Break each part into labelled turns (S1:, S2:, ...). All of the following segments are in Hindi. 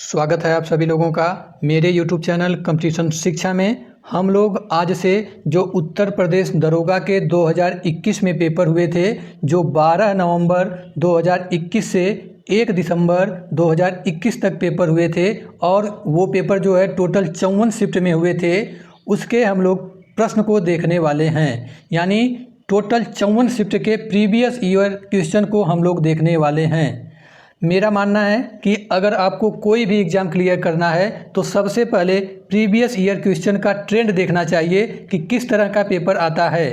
S1: स्वागत है आप सभी लोगों का मेरे YouTube चैनल कंपटीशन शिक्षा में। हम लोग आज से जो उत्तर प्रदेश दरोगा के 2021 में पेपर हुए थे, जो 12 नवंबर 2021 से 1 दिसंबर 2021 तक पेपर हुए थे और वो पेपर जो है टोटल 54 शिफ्ट में हुए थे, उसके हम लोग प्रश्न को देखने वाले हैं। यानी टोटल 54 शिफ्ट के प्रीवियस ईयर क्वेश्चन को हम लोग देखने वाले हैं। मेरा मानना है कि अगर आपको कोई भी एग्ज़ाम क्लियर करना है तो सबसे पहले प्रीवियस ईयर क्वेश्चन का ट्रेंड देखना चाहिए कि किस तरह का पेपर आता है।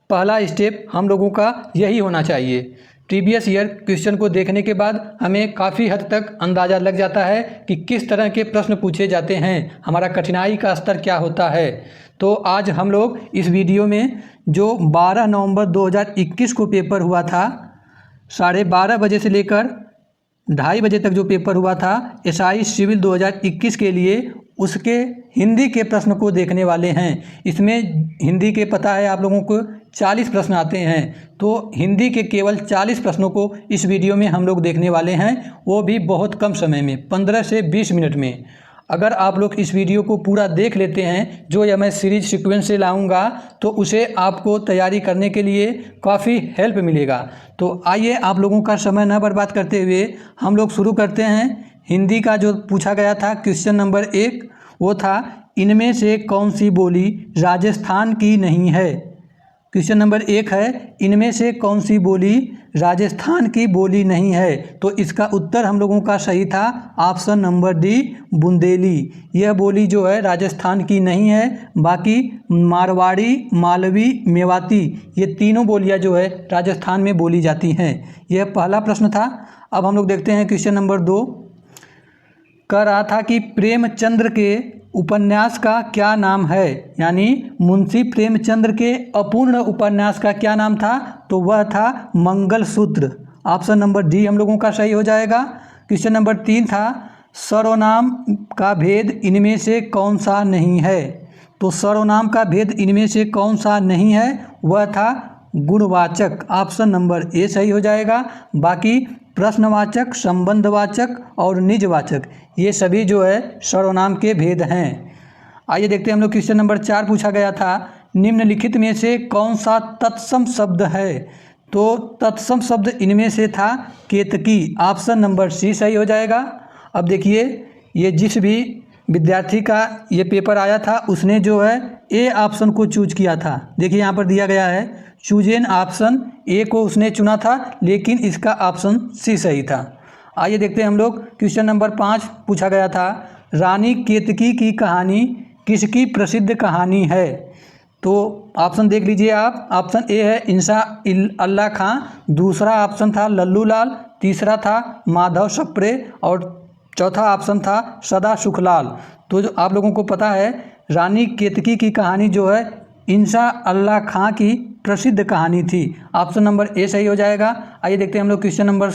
S1: पहला स्टेप हम लोगों का यही होना चाहिए। प्रीवियस ईयर क्वेश्चन को देखने के बाद हमें काफ़ी हद तक अंदाज़ा लग जाता है कि किस तरह के प्रश्न पूछे जाते हैं, हमारा कठिनाई का स्तर क्या होता है। तो आज हम लोग इस वीडियो में जो 12 नवंबर 2021 को पेपर हुआ था, 12:30 बजे से लेकर 2:30 बजे तक जो पेपर हुआ था एसआई सिविल 2021 के लिए, उसके हिंदी के प्रश्न को देखने वाले हैं। इसमें हिंदी के पता है आप लोगों को 40 प्रश्न आते हैं, तो हिंदी के केवल 40 प्रश्नों को इस वीडियो में हम लोग देखने वाले हैं, वो भी बहुत कम समय में 15 से 20 मिनट में। अगर आप लोग इस वीडियो को पूरा देख लेते हैं, जो यह मैं सीरीज सीक्वेंस से लाऊंगा, तो उसे आपको तैयारी करने के लिए काफ़ी हेल्प मिलेगा। तो आइए आप लोगों का समय न बर्बाद करते हुए हम लोग शुरू करते हैं। हिंदी का जो पूछा गया था क्वेश्चन नंबर 1, वो था इनमें से कौन सी बोली राजस्थान की नहीं है। क्वेश्चन नंबर 1 है इनमें से कौन सी बोली राजस्थान की बोली नहीं है। तो इसका उत्तर हम लोगों का सही था ऑप्शन नंबर डी, बुंदेली। यह बोली जो है राजस्थान की नहीं है। बाकी मारवाड़ी, मालवी, मेवाती, ये तीनों बोलियां जो है राजस्थान में बोली जाती हैं। यह पहला प्रश्न था। अब हम लोग देखते हैं क्वेश्चन नंबर 2। कह रहा था कि प्रेमचंद्र के उपन्यास का क्या नाम है। यानी मुंशी प्रेमचंद्र के अपूर्ण उपन्यास का क्या नाम था, तो वह था मंगलसूत्र। ऑप्शन नंबर डी हम लोगों का सही हो जाएगा। क्वेश्चन नंबर 3 था सर्वनाम का भेद इनमें से कौन सा नहीं है। तो सर्वनाम का भेद इनमें से कौन सा नहीं है, वह था गुणवाचक। ऑप्शन नंबर ए सही हो जाएगा। बाकी प्रश्नवाचक, संबंधवाचक और निजवाचक, ये सभी जो है सर्वनाम के भेद हैं। आइए देखते हैं हम लोग क्वेश्चन नंबर 4 पूछा गया था निम्नलिखित में से कौन सा तत्सम शब्द है। तो तत्सम शब्द इनमें से था केतकी। ऑप्शन नंबर सी सही हो जाएगा। अब देखिए, ये जिस भी विद्यार्थी का ये पेपर आया था उसने जो है ए ऑप्शन को चूज किया था। देखिए यहाँ पर दिया गया है चूजेन ऑप्शन ए को उसने चुना था, लेकिन इसका ऑप्शन सी सही था। आइए देखते हैं हम लोग क्वेश्चन नंबर 5 पूछा गया था रानी केतकी की कहानी किसकी प्रसिद्ध कहानी है। तो ऑप्शन देख लीजिए आप। ऑप्शन ए है इंसा अल्लाह खां, दूसरा ऑप्शन था लल्लू लाल, तीसरा था माधव सप्रे और चौथा ऑप्शन था सदा सुखलाल। तो जो आप लोगों को पता है रानी केतकी की कहानी जो है इंसा अल्लाह खां की प्रसिद्ध कहानी थी। ऑप्शन नंबर ए सही हो जाएगा। आइए देखते हैं हम लोग क्वेश्चन नंबर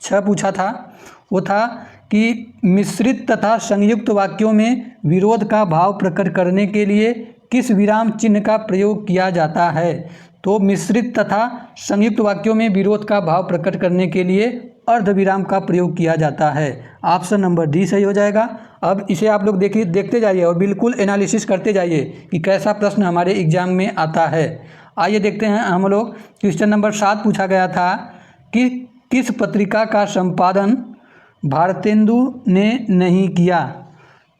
S1: 6 पूछा था, वो था कि मिश्रित तथा संयुक्त वाक्यों में विरोध का भाव प्रकट करने के लिए किस विराम चिन्ह का प्रयोग किया जाता है। तो मिश्रित तथा संयुक्त वाक्यों में विरोध का भाव प्रकट करने के लिए अर्धविराम का प्रयोग किया जाता है। ऑप्शन नंबर डी सही हो जाएगा। अब इसे आप लोग देखते जाइए और बिल्कुल एनालिसिस करते जाइए कि कैसा प्रश्न हमारे एग्जाम में आता है। आइए देखते हैं हम लोग क्वेश्चन नंबर 7 पूछा गया था कि किस पत्रिका का संपादन भारतेंदु ने नहीं किया।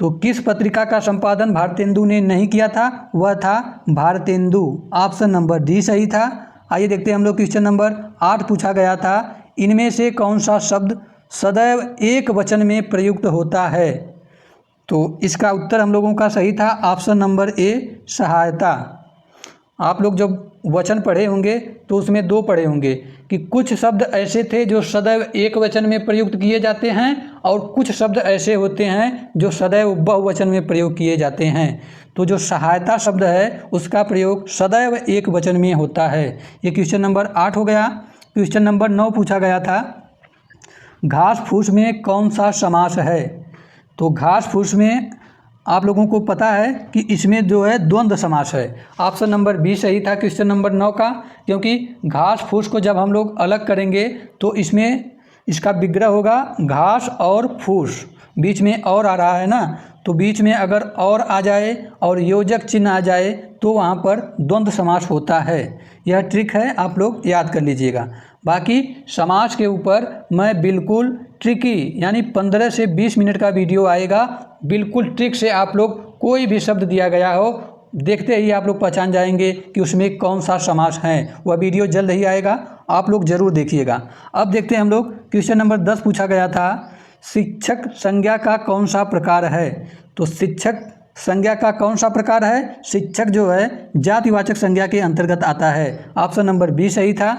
S1: तो किस पत्रिका का संपादन भारतेंदु ने नहीं किया था, वह था भारतेंदु। ऑप्शन नंबर डी सही था। आइए देखते हैं हम लोग क्वेश्चन नंबर 8 पूछा गया था इनमें से कौन सा शब्द सदैव एक वचन में प्रयुक्त होता है। तो इसका उत्तर हम लोगों का सही था ऑप्शन नंबर ए, सहायता। आप लोग जब वचन पढ़े होंगे तो उसमें 2 पढ़े होंगे कि कुछ शब्द ऐसे थे जो सदैव एक वचन में प्रयुक्त किए जाते हैं और कुछ शब्द ऐसे होते हैं जो सदैव बहुवचन में प्रयोग किए जाते हैं। तो जो सहायता शब्द है उसका प्रयोग सदैव एक वचन में होता है। ये क्वेश्चन नंबर 8 हो गया। क्वेश्चन नंबर 9 पूछा गया था घास फूस में कौन सा समास है। तो घास फूस में आप लोगों को पता है कि इसमें जो है द्वंद्व समास है। ऑप्शन नंबर बी सही था क्वेश्चन नंबर 9 का, क्योंकि घास फूस को जब हम लोग अलग करेंगे तो इसमें इसका विग्रह होगा घास और फूस। बीच में और आ रहा है ना, तो बीच में अगर और आ जाए और योजक चिन्ह आ जाए तो वहाँ पर द्वंद्व समास होता है। यह ट्रिक है, आप लोग याद कर लीजिएगा। बाकी समास के ऊपर मैं बिल्कुल ट्रिकी यानी 15 से 20 मिनट का वीडियो आएगा, बिल्कुल ट्रिक से आप लोग कोई भी शब्द दिया गया हो देखते ही आप लोग पहचान जाएंगे कि उसमें कौन सा समास है। वह वीडियो जल्द ही आएगा, आप लोग ज़रूर देखिएगा। अब देखते हैं हम लोग क्वेश्चन नंबर 10 पूछा गया था, शिक्षक संज्ञा का कौन सा प्रकार है। तो शिक्षक संज्ञा का कौन सा प्रकार है? शिक्षक जो है जातिवाचक संज्ञा के अंतर्गत आता है। ऑप्शन नंबर बी सही था।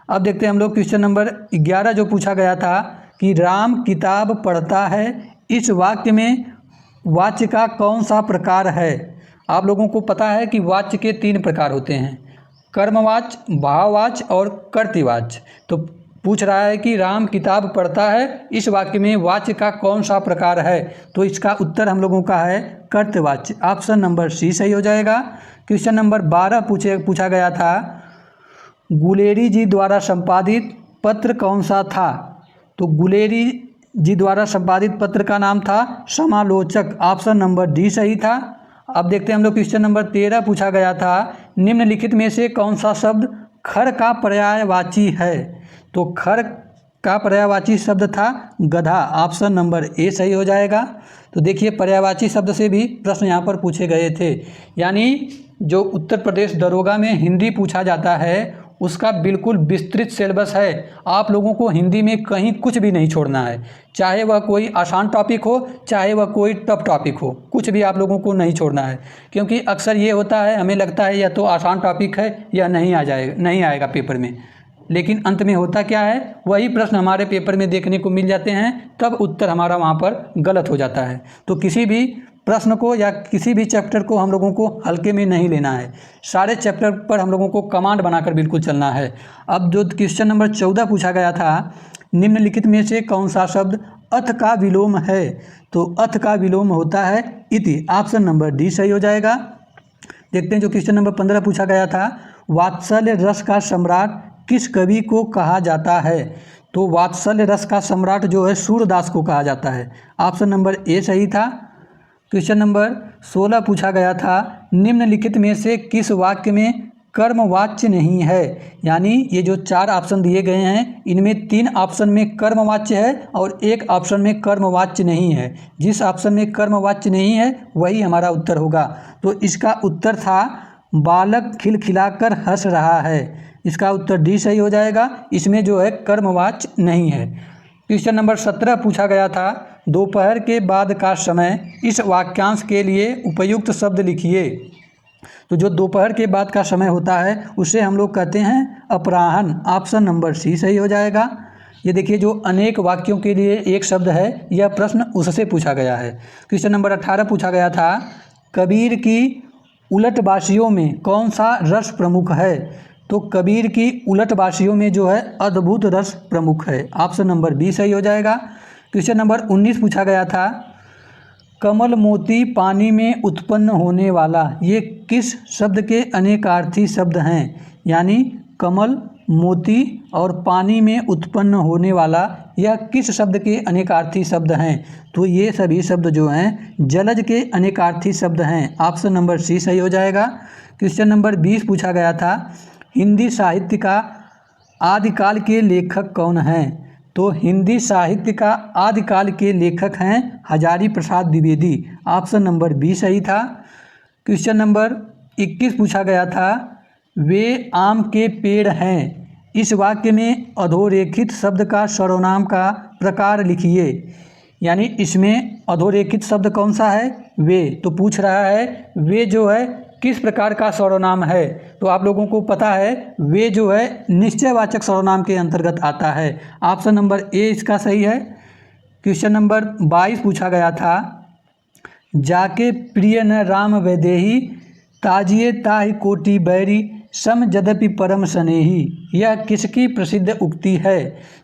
S1: अब देखते हैं हम लोग क्वेश्चन नंबर 11 जो पूछा गया था कि राम किताब पढ़ता है, इस वाक्य में वाच्य का कौन सा प्रकार है। आप लोगों को पता है कि वाच्य के 3 प्रकार होते हैं, कर्मवाच्य, भाववाच्य और कर्तृवाच्य। तो पूछ रहा है कि राम किताब पढ़ता है, इस वाक्य में वाच्य का कौन सा प्रकार है। तो इसका उत्तर हम लोगों का है कर्तृवाच्य। ऑप्शन नंबर सी सही हो जाएगा। क्वेश्चन नंबर 12 पूछा गया था, गुलेरी जी द्वारा संपादित पत्र कौन सा था। तो गुलेरी जी द्वारा संपादित पत्र का नाम था समालोचक। ऑप्शन नंबर डी सही था। अब देखते हैं हम लोग क्वेश्चन नंबर 13 पूछा गया था, निम्नलिखित में से कौन सा शब्द खर का पर्यायवाची है। तो खर का पर्यायवाची शब्द था गधा। ऑप्शन नंबर ए सही हो जाएगा। तो देखिए पर्यायवाची शब्द से भी प्रश्न यहाँ पर पूछे गए थे, यानी जो उत्तर प्रदेश दरोगा में हिंदी पूछा जाता है उसका बिल्कुल विस्तृत सिलेबस है। आप लोगों को हिंदी में कहीं कुछ भी नहीं छोड़ना है, चाहे वह कोई आसान टॉपिक हो चाहे वह कोई टफ टॉपिक हो, कुछ भी आप लोगों को नहीं छोड़ना है। क्योंकि अक्सर ये होता है, हमें लगता है यह तो आसान टॉपिक है या नहीं आएगा पेपर में, लेकिन अंत में होता क्या है, वही प्रश्न हमारे पेपर में देखने को मिल जाते हैं, तब उत्तर हमारा वहाँ पर गलत हो जाता है। तो किसी भी प्रश्न को या किसी भी चैप्टर को हम लोगों को हल्के में नहीं लेना है, सारे चैप्टर पर हम लोगों को कमांड बनाकर बिल्कुल चलना है। अब जो क्वेश्चन नंबर 14 पूछा गया था, निम्नलिखित में से कौन सा शब्द अथ का विलोम है। तो अथ का विलोम होता है इति। ऑप्शन नंबर डी सही हो जाएगा। देखते हैं जो क्वेश्चन नंबर 15 पूछा गया था, वात्सल्य रस का सम्राट किस कवि को कहा जाता है। तो वात्सल्य रस का सम्राट जो है सूरदास को कहा जाता है। ऑप्शन नंबर ए सही था। क्वेश्चन नंबर 16 पूछा गया था, निम्नलिखित में से किस वाक्य में कर्मवाच्य नहीं है। यानी ये जो 4 ऑप्शन दिए गए हैं इनमें 3 ऑप्शन में कर्मवाच्य है और 1 ऑप्शन में कर्मवाच्य नहीं है। जिस ऑप्शन में कर्मवाच्य नहीं है वही हमारा उत्तर होगा। तो इसका उत्तर था बालक खिलखिलाकर हंस रहा है। इसका उत्तर डी सही हो जाएगा। इसमें जो है कर्मवाच्य नहीं है। क्वेश्चन नंबर 17 पूछा गया था, दोपहर के बाद का समय, इस वाक्यांश के लिए उपयुक्त शब्द लिखिए। तो जो दोपहर के बाद का समय होता है उसे हम लोग कहते हैं अपराह्न। ऑप्शन नंबर सी सही हो जाएगा। ये देखिए जो अनेक वाक्यों के लिए एक शब्द है, यह प्रश्न उससे पूछा गया है। क्वेश्चन नंबर 18 पूछा गया था, कबीर की उलटबाशियों में कौन सा रस प्रमुख है। तो कबीर की उलटबाशियों में जो है अद्भुत रस प्रमुख है। ऑप्शन नंबर बी सही हो जाएगा। क्वेश्चन नंबर 19 पूछा गया था, कमल मोती पानी में उत्पन्न होने वाला, ये किस शब्द के अनेकार्थी शब्द हैं। यानी कमल, मोती और पानी में उत्पन्न होने वाला, यह किस शब्द के अनेकार्थी शब्द हैं। तो ये सभी शब्द जो हैं जलज के अनेकार्थी शब्द हैं। ऑप्शन नंबर सी सही हो जाएगा। क्वेश्चन नंबर 20 पूछा गया था, हिंदी साहित्य का आदिकाल के लेखक कौन हैं। तो हिंदी साहित्य का आदिकाल के लेखक हैं Hazari Prasad Dwivedi. Option number B सही था। क्वेश्चन नंबर 21 पूछा गया था, वे आम के पेड़ हैं, इस वाक्य में अधोरेखित शब्द का सर्वनाम का प्रकार लिखिए। यानी इसमें अधोरेखित शब्द कौन सा है, वे। तो पूछ रहा है वे जो है किस प्रकार का सर्वनाम है। तो आप लोगों को पता है वे जो है निश्चयवाचक सर्वनाम के अंतर्गत आता है। ऑप्शन नंबर ए इसका सही है। क्वेश्चन नंबर 22 पूछा गया था, जाके प्रिय न राम वैदेही, ताजिए ताहि कोटि बैरी, सम यद्यपि परम स्नेही, यह किसकी प्रसिद्ध उक्ति है।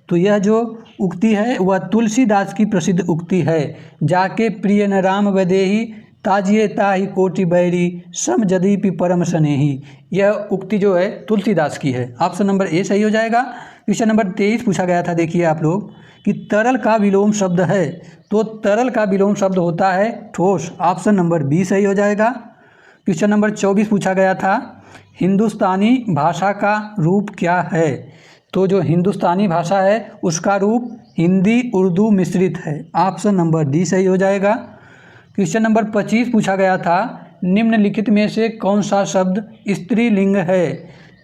S1: तो यह जो उक्ति है वह तुलसीदास की प्रसिद्ध उक्ति है। जाके प्रिय न राम वैदेही, ताजिए ताहि कोटि बैरी, सम यद्यपि परम स्नेही, यह उक्ति जो है तुलसीदास की है। ऑप्शन नंबर ए सही हो जाएगा। क्वेश्चन नंबर 23 पूछा गया था, देखिए आप लोग कि तरल का विलोम शब्द है, तो तरल का विलोम शब्द होता है ठोस। ऑप्शन नंबर बी सही हो जाएगा। क्वेश्चन नंबर 24 पूछा गया था, हिंदुस्तानी भाषा का रूप क्या है, तो जो हिंदुस्तानी भाषा है उसका रूप हिंदी उर्दू मिश्रित है। ऑप्शन नंबर डी सही हो जाएगा। क्वेश्चन नंबर 25 पूछा गया था, निम्नलिखित में से कौन सा शब्द स्त्रीलिंग है,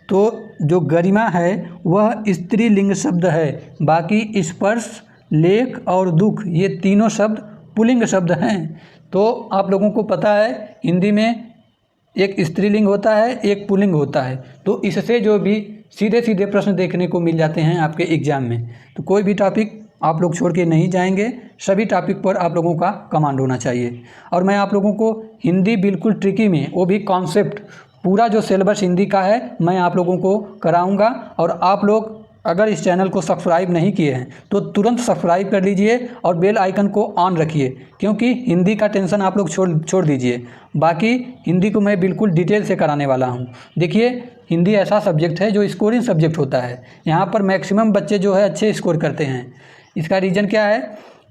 S1: तो जो गरिमा है वह स्त्रीलिंग शब्द है। बाकी स्पर्श, लेख और दुख ये तीनों शब्द पुल्लिंग शब्द हैं। तो आप लोगों को पता है हिंदी में एक स्त्रीलिंग होता है, एक पुल्लिंग होता है, तो इससे जो भी सीधे सीधे प्रश्न देखने को मिल जाते हैं आपके एग्ज़ाम में। तो कोई भी टॉपिक आप लोग छोड़ के नहीं जाएंगे, सभी टॉपिक पर आप लोगों का कमांड होना चाहिए। और मैं आप लोगों को हिंदी बिल्कुल ट्रिकी में, वो भी कॉन्सेप्ट पूरा जो सिलेबस हिंदी का है मैं आप लोगों को कराऊंगा। और आप लोग अगर इस चैनल को सब्सक्राइब नहीं किए हैं तो तुरंत सब्सक्राइब कर लीजिए और बेल आइकन को ऑन रखिए, क्योंकि हिंदी का टेंशन आप लोग छोड़ दीजिए। बाकी हिंदी को मैं बिल्कुल डिटेल से कराने वाला हूं। देखिए हिंदी ऐसा सब्जेक्ट है जो स्कोरिंग सब्जेक्ट होता है, यहाँ पर मैक्सिमम बच्चे जो है अच्छे स्कोर करते हैं। इसका रीज़न क्या है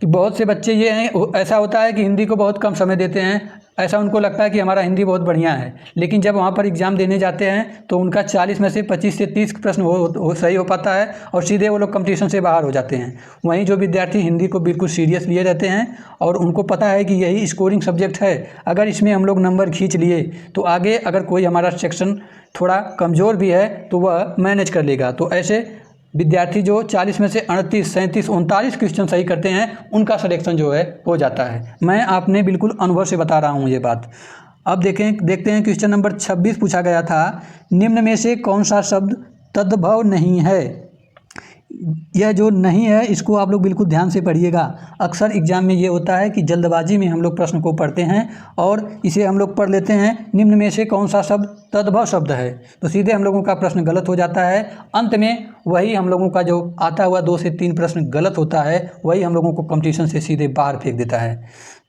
S1: कि बहुत से बच्चे ये हैं, ऐसा होता है कि हिंदी को बहुत कम समय देते हैं, ऐसा उनको लगता है कि हमारा हिंदी बहुत बढ़िया है, लेकिन जब वहाँ पर एग्ज़ाम देने जाते हैं तो उनका 40 में से 25 से 30 प्रश्न सही हो पाता है और सीधे वो लोग कंपटीशन से बाहर हो जाते हैं। वहीं जो विद्यार्थी हिंदी को बिल्कुल सीरियस लिए रहते हैं और उनको पता है कि यही स्कोरिंग सब्जेक्ट है, अगर इसमें हम लोग नंबर खींच लिए तो आगे अगर कोई हमारा सेक्शन थोड़ा कमज़ोर भी है तो वह मैनेज कर लेगा। तो ऐसे विद्यार्थी जो 40 में से 38, 37, 39 क्वेश्चन सही करते हैं उनका सिलेक्शन जो है हो जाता है। मैं आपने बिल्कुल अनुभव से बता रहा हूँ ये बात। अब देखते हैं क्वेश्चन नंबर 26 पूछा गया था, निम्न में से कौन सा शब्द तद्भव नहीं है। यह जो नहीं है इसको आप लोग बिल्कुल ध्यान से पढ़िएगा। अक्सर एग्जाम में ये होता है कि जल्दबाजी में हम लोग प्रश्न को पढ़ते हैं और इसे हम लोग पढ़ लेते हैं, निम्न में से कौन सा शब्द तद्भव शब्द है, तो सीधे हम लोगों का प्रश्न गलत हो जाता है। अंत में वही हम लोगों का जो आता हुआ 2 से 3 प्रश्न गलत होता है, वही हम लोगों को कंपटीशन से सीधे बाहर फेंक देता है।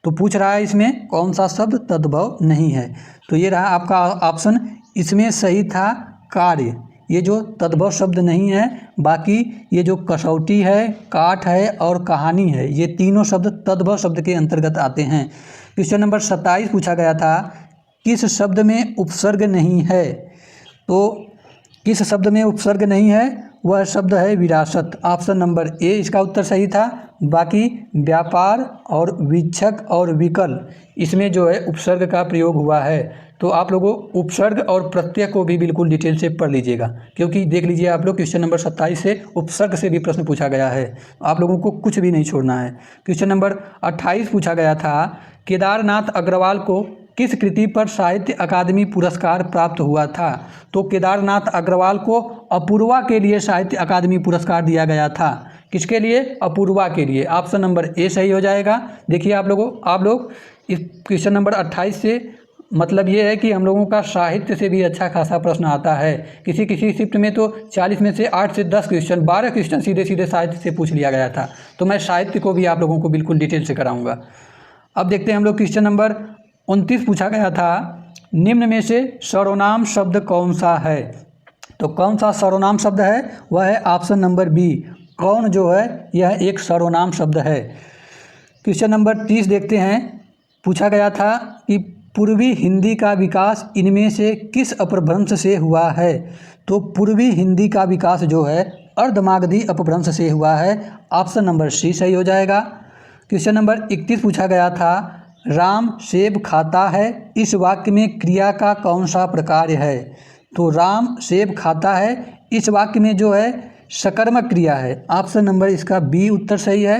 S1: तो पूछ रहा है इसमें कौन सा शब्द तद्भव नहीं है, तो ये रहा आपका ऑप्शन। इसमें सही था कार्य, ये जो तद्भव शब्द नहीं है। बाकी ये जो कसौटी है, काठ है और कहानी है, ये तीनों शब्द तद्भव शब्द के अंतर्गत आते हैं। क्वेश्चन नंबर 27 पूछा गया था, किस शब्द में उपसर्ग नहीं है, तो किस शब्द में उपसर्ग नहीं है, वह शब्द है विरासत। ऑप्शन नंबर ए इसका उत्तर सही था। बाकी व्यापार और वीक्षक और विकल इसमें जो है उपसर्ग का प्रयोग हुआ है। तो आप लोगों उपसर्ग और प्रत्यय को भी बिल्कुल डिटेल से पढ़ लीजिएगा, क्योंकि देख लीजिए आप लोग क्वेश्चन नंबर 27 से उपसर्ग से भी प्रश्न पूछा गया है, आप लोगों को कुछ भी नहीं छोड़ना है। क्वेश्चन नंबर 28 पूछा गया था, केदारनाथ अग्रवाल को किस कृति पर साहित्य अकादमी पुरस्कार प्राप्त हुआ था, तो केदारनाथ अग्रवाल को अपूर्वा के लिए साहित्य अकादमी पुरस्कार दिया गया था। किसके लिए? अपूर्वा के लिए। ऑप्शन नंबर ए सही हो जाएगा। देखिए आप लोग इस क्वेश्चन नंबर 28 से मतलब ये है कि हम लोगों का साहित्य से भी अच्छा खासा प्रश्न आता है। किसी शिफ्ट में तो 40 में से 8 से 10 क्वेश्चन, 12 क्वेश्चन सीधे सीधे साहित्य से पूछ लिया गया था। तो मैं साहित्य को भी आप लोगों को बिल्कुल डिटेल से कराऊंगा। अब देखते हैं हम लोग क्वेश्चन नंबर 29 पूछा गया था, निम्न में से सर्वनाम शब्द कौन सा है, तो कौन सा सर्वनाम शब्द है, वह है ऑप्शन नंबर बी। कौन जो है यह एक सर्वनाम शब्द है। क्वेश्चन नंबर 30 देखते हैं, पूछा गया था कि पूर्वी हिंदी का विकास इनमें से किस अपभ्रंश से हुआ है, तो पूर्वी हिंदी का विकास जो है अर्धमागधी अपभ्रंश से हुआ है। ऑप्शन नंबर सी सही हो जाएगा। क्वेश्चन नंबर 31 पूछा गया था, राम सेब खाता है, इस वाक्य में क्रिया का कौन सा प्रकार है, तो राम सेब खाता है इस वाक्य में जो है सकर्मक क्रिया है। ऑप्शन नंबर इसका बी उत्तर सही है।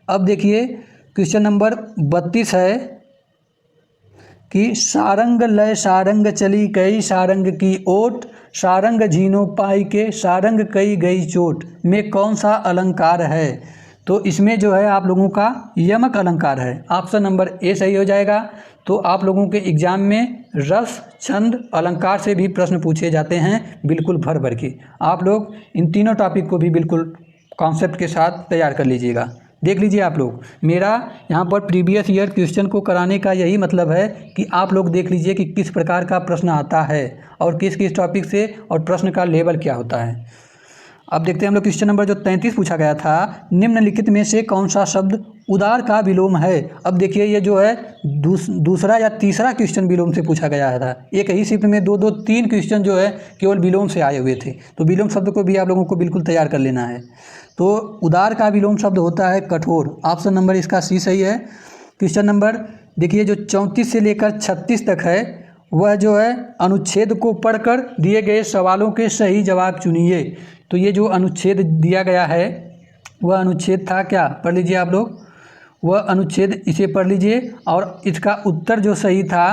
S1: अब देखिए क्वेश्चन नंबर 32 है कि सारंग लय सारंग चली कई सारंग की ओट, सारंग झीनो पाई के सारंग कई गई चोट में कौन सा अलंकार है, तो इसमें जो है आप लोगों का यमक अलंकार है। ऑप्शन नंबर ए सही हो जाएगा। तो आप लोगों के एग्जाम में रस, छंद, अलंकार से भी प्रश्न पूछे जाते हैं बिल्कुल भर भर के। आप लोग इन तीनों टॉपिक को भी बिल्कुल कॉन्सेप्ट के साथ तैयार कर लीजिएगा। देख लीजिए आप लोग, मेरा यहाँ पर प्रीवियस ईयर क्वेश्चन को कराने का यही मतलब है कि आप लोग देख लीजिए कि किस प्रकार का प्रश्न आता है और किस किस टॉपिक से और प्रश्न का लेवल क्या होता है। अब देखते हैं हम लोग क्वेश्चन नंबर जो 33 पूछा गया था, निम्नलिखित में से कौन सा शब्द उदार का विलोम है। अब देखिए ये जो है दूसरा या तीसरा क्वेश्चन विलोम से पूछा गया था। एक ही शिफ्ट में दो तीन क्वेश्चन जो है केवल विलोम से आए हुए थे, तो विलोम शब्द को भी आप लोगों को बिल्कुल तैयार कर लेना है। तो उदार का विलोम शब्द होता है कठोर। ऑप्शन नंबर इसका सी सही है। क्वेश्चन नंबर देखिए जो 34 से लेकर 36 तक है, वह जो है अनुच्छेद को पढ़कर दिए गए सवालों के सही जवाब चुनिए। तो ये जो अनुच्छेद दिया गया है वह अनुच्छेद था क्या, पढ़ लीजिए आप लोग, वह अनुच्छेद इसे पढ़ लीजिए। और इसका उत्तर जो सही था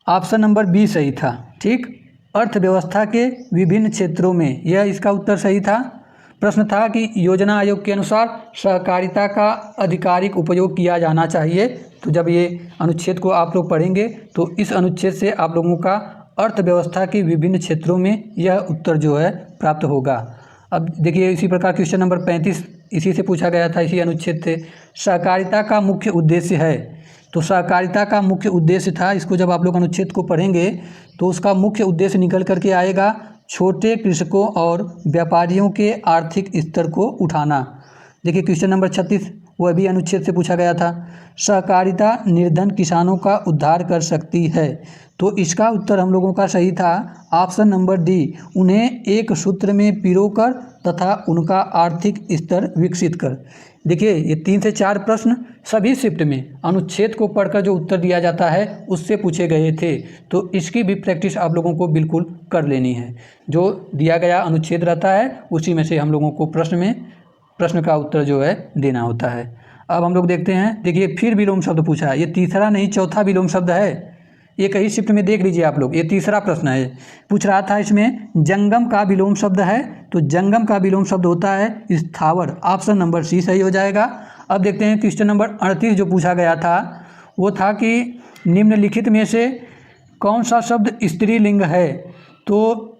S1: ऑप्शन नंबर बी सही था। ठीक, अर्थव्यवस्था के विभिन्न क्षेत्रों में, यह इसका उत्तर सही था। प्रश्न था कि योजना आयोग के अनुसार सहकारिता का आधिकारिक उपयोग किया जाना चाहिए। तो जब ये अनुच्छेद को आप लोग पढ़ेंगे तो इस अनुच्छेद से आप लोगों का अर्थव्यवस्था के विभिन्न क्षेत्रों में यह उत्तर जो है प्राप्त होगा। अब देखिए इसी प्रकार क्वेश्चन नंबर 35 इसी से पूछा गया था, इसी अनुच्छेद से। सहकारिता का मुख्य उद्देश्य है। तो सहकारिता का मुख्य उद्देश्य था, इसको जब आप लोग अनुच्छेद को पढ़ेंगे तो उसका मुख्य उद्देश्य निकल करके आएगा छोटे कृषकों और व्यापारियों के आर्थिक स्तर को उठाना। देखिए क्वेश्चन नंबर 36 वह भी अनुच्छेद से पूछा गया था। सहकारिता निर्धन किसानों का उद्धार कर सकती है। तो इसका उत्तर हम लोगों का सही था ऑप्शन नंबर डी, उन्हें एक सूत्र में पिरोकर तथा उनका आर्थिक स्तर विकसित कर। देखिए ये 3 से 4 प्रश्न सभी शिफ्ट में अनुच्छेद को पढ़कर जो उत्तर दिया जाता है उससे पूछे गए थे। तो इसकी भी प्रैक्टिस आप लोगों को बिल्कुल कर लेनी है। जो दिया गया अनुच्छेद रहता है उसी में से हम लोगों को प्रश्न का उत्तर जो है देना होता है। अब हम लोग देखते हैं, देखिए फिर विलोम शब्द पूछा है। ये तीसरा नहीं चौथा विलोम शब्द है। एक ही शिफ्ट में देख लीजिए आप लोग, ये तीसरा प्रश्न है। पूछ रहा था इसमें जंगम का विलोम शब्द है। तो जंगम का विलोम शब्द होता है स्थावर। ऑप्शन नंबर सी सही हो जाएगा। अब देखते हैं क्वेश्चन नंबर 38 जो पूछा गया था वो था कि निम्नलिखित में से कौन सा शब्द स्त्रीलिंग है। तो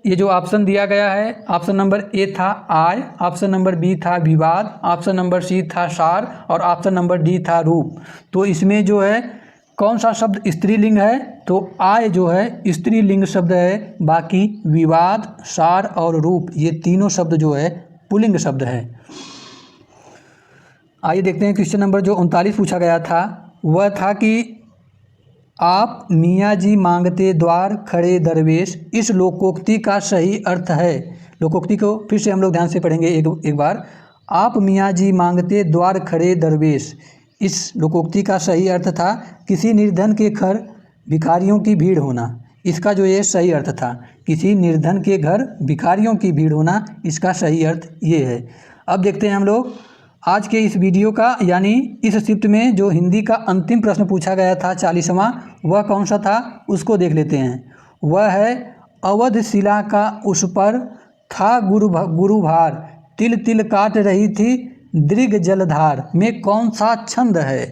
S1: ये जो ऑप्शन दिया गया है, ऑप्शन नंबर ए था आय, ऑप्शन नंबर बी था विवाद, ऑप्शन नंबर सी था सार और ऑप्शन नंबर डी था रूप। तो इसमें जो है कौन सा शब्द स्त्रीलिंग है। तो आय जो है स्त्रीलिंग शब्द है, बाकी विवाद, सार और रूप ये तीनों शब्द जो है पुल्लिंग शब्द है। आइए देखते हैं क्वेश्चन नंबर जो 39 पूछा गया था वह था कि आप मियाँ जी मांगते द्वार खड़े दरवेश, इस लोकोक्ति का सही अर्थ है। लोकोक्ति को फिर से हम लोग ध्यान से पढ़ेंगे एक बार। आप मियाँ जी मांगते द्वार खड़े दरवेश, इस लोकोक्ति का सही अर्थ था किसी निर्धन के घर भिखारियों की भीड़ होना। इसका जो ये सही अर्थ था, किसी निर्धन के घर भिखारियों की भीड़ होना, इसका सही अर्थ ये है। अब देखते हैं हम लोग आज के इस वीडियो का, यानी इस शिफ्ट में जो हिंदी का अंतिम प्रश्न पूछा गया था 40वां, वह कौन सा था उसको देख लेते हैं। वह है अवध शिला का उस पर था गुरुभार, तिल तिल काट रही थी दृग जलधार में कौन सा छंद है।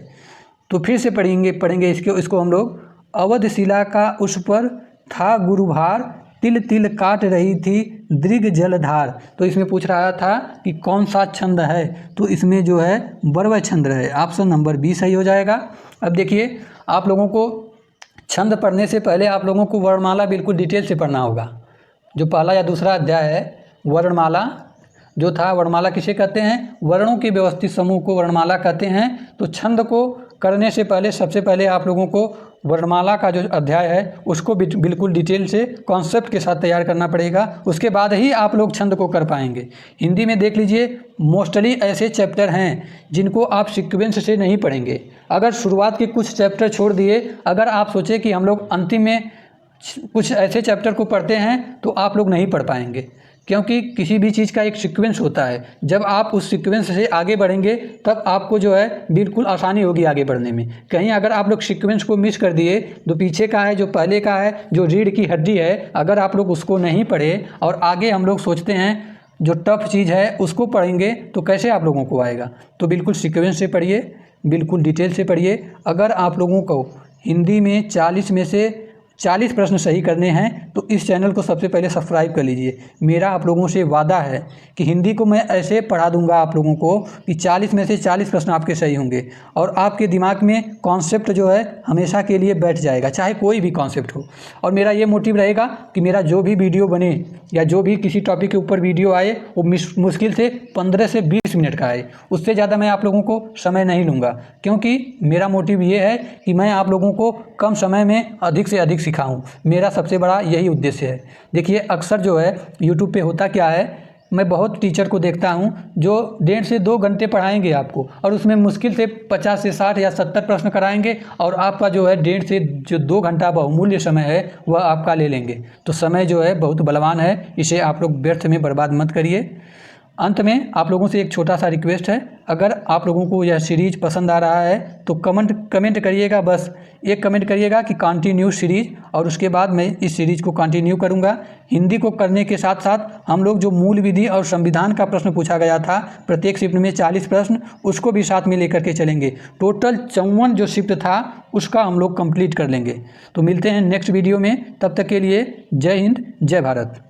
S1: तो फिर से पढ़ेंगे इसको हम लोग। अवध शिला का उस पर था गुरुभार, तिल तिल काट रही थी दृग जलधार। तो इसमें पूछ रहा था कि कौन सा छंद है। तो इसमें जो है बरवा छंद है। ऑप्शन नंबर बी सही हो जाएगा। अब देखिए आप लोगों को छंद पढ़ने से पहले आप लोगों को वर्णमाला बिल्कुल डिटेल से पढ़ना होगा। जो पहला या दूसरा अध्याय है वर्णमाला जो था, वर्णमाला किसे कहते हैं, वर्णों के व्यवस्थित समूह को वर्णमाला कहते हैं। तो छंद को करने से पहले सबसे पहले आप लोगों को वर्णमाला का जो अध्याय है उसको बिल्कुल डिटेल से कॉन्सेप्ट के साथ तैयार करना पड़ेगा। उसके बाद ही आप लोग छंद को कर पाएंगे। हिंदी में देख लीजिए मोस्टली ऐसे चैप्टर हैं जिनको आप सीक्वेंस से नहीं पढ़ेंगे। अगर शुरुआत के कुछ चैप्टर छोड़ दिए, अगर आप सोचें कि हम लोग अंतिम में कुछ ऐसे चैप्टर को पढ़ते हैं तो आप लोग नहीं पढ़ पाएंगे, क्योंकि किसी भी चीज़ का एक सीक्वेंस होता है। जब आप उस सीक्वेंस से आगे बढ़ेंगे तब आपको जो है बिल्कुल आसानी होगी आगे बढ़ने में। कहीं अगर आप लोग सीक्वेंस को मिस कर दिए, जो पीछे का है, जो पहले का है, जो रीढ़ की हड्डी है, अगर आप लोग उसको नहीं पढ़े और आगे हम लोग सोचते हैं जो टफ चीज़ है उसको पढ़ेंगे तो कैसे आप लोगों को आएगा। तो बिल्कुल सीक्वेंस से पढ़िए, बिल्कुल डिटेल से पढ़िए। अगर आप लोगों को हिंदी में 40 में से 40 प्रश्न सही करने हैं तो इस चैनल को सबसे पहले सब्सक्राइब कर लीजिए। मेरा आप लोगों से वादा है कि हिंदी को मैं ऐसे पढ़ा दूंगा आप लोगों को कि 40 में से 40 प्रश्न आपके सही होंगे और आपके दिमाग में कॉन्सेप्ट जो है हमेशा के लिए बैठ जाएगा, चाहे कोई भी कॉन्सेप्ट हो। और मेरा ये मोटिव रहेगा कि मेरा जो भी वीडियो बने या जो भी किसी टॉपिक के ऊपर वीडियो आए वो मुश्किल से 15 से 20 मिनट का आए, उससे ज़्यादा मैं आप लोगों को समय नहीं लूँगा, क्योंकि मेरा मोटिव ये है कि मैं आप लोगों को कम समय में अधिक से अधिक सिखाऊं। मेरा सबसे बड़ा यही उद्देश्य है। देखिए अक्सर जो है यूट्यूब पे होता क्या है, मैं बहुत टीचर को देखता हूं जो 1.5 से 2 घंटे पढ़ाएंगे आपको और उसमें मुश्किल से 50 से 60 या 70 प्रश्न कराएंगे और आपका जो है 1.5 से जो 2 घंटा बहुमूल्य समय है वह आपका ले लेंगे। तो समय जो है बहुत बलवान है, इसे आप लोग व्यर्थ में बर्बाद मत करिए। अंत में आप लोगों से एक छोटा सा रिक्वेस्ट है, अगर आप लोगों को यह सीरीज पसंद आ रहा है तो कमेंट करिएगा, बस एक कमेंट करिएगा कि कंटिन्यू सीरीज, और उसके बाद मैं इस सीरीज को कंटिन्यू करूंगा। हिंदी को करने के साथ साथ हम लोग जो मूल विधि और संविधान का प्रश्न पूछा गया था प्रत्येक शिफ्ट में 40 प्रश्न, उसको भी साथ में लेकर के चलेंगे। टोटल 54 जो शिफ्ट था उसका हम लोग कंप्लीट कर लेंगे। तो मिलते हैं नेक्स्ट वीडियो में, तब तक के लिए जय हिंद जय भारत।